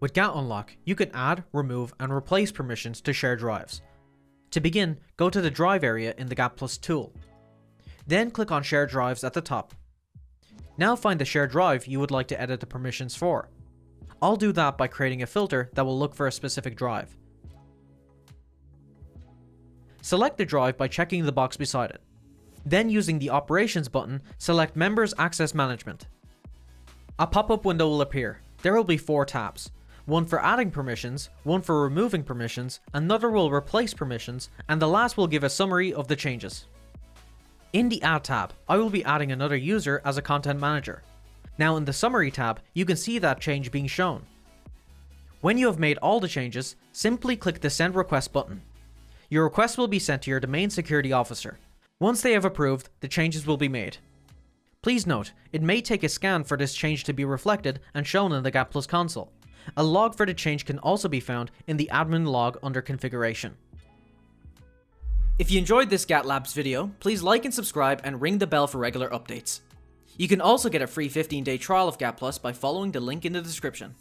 With GAT Unlock, you can add, remove, and replace permissions to shared drives. To begin, go to the Drive area in the GAT Plus tool. Then click on Shared Drives at the top. Now find the shared drive you would like to edit the permissions for. I'll do that by creating a filter that will look for a specific drive. Select the drive by checking the box beside it. Then using the Operations button, select Members Access Management. A pop-up window will appear. There will be 4 tabs. One for adding permissions, one for removing permissions, another will replace permissions, and the last will give a summary of the changes. In the Add tab, I will be adding another user as a content manager. Now in the Summary tab, you can see that change being shown. When you have made all the changes, simply click the Send Request button. Your request will be sent to your domain security officer. Once they have approved, the changes will be made. Please note, it may take a scan for this change to be reflected and shown in the GAT Plus console. A log for the change can also be found in the admin log under configuration. If you enjoyed this GAT Labs video, please like and subscribe and ring the bell for regular updates. You can also get a free 15-day trial of GAT Plus by following the link in the description.